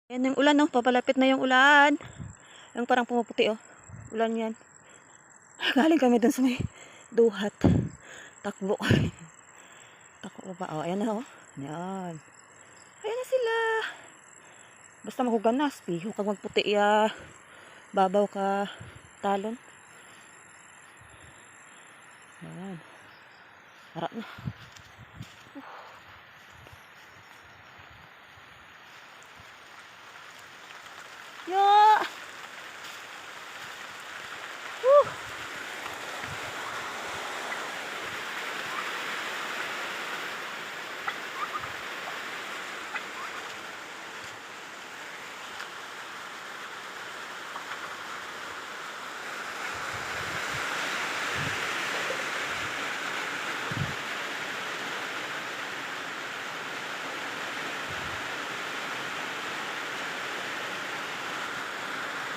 Yan yung ulan, oh. Papalapit na yung ulan. Yung parang pumuputi, oh. Ulan yan. Galing kami dun sa may duhat. Takbo. Takbo pa. Oh, ayan na, oh. Ayan. Ayan na sila. Basta mahuganas. Piho kag magputi, ya. Babaw ka. Talon. Ayan. Harap na. Yan.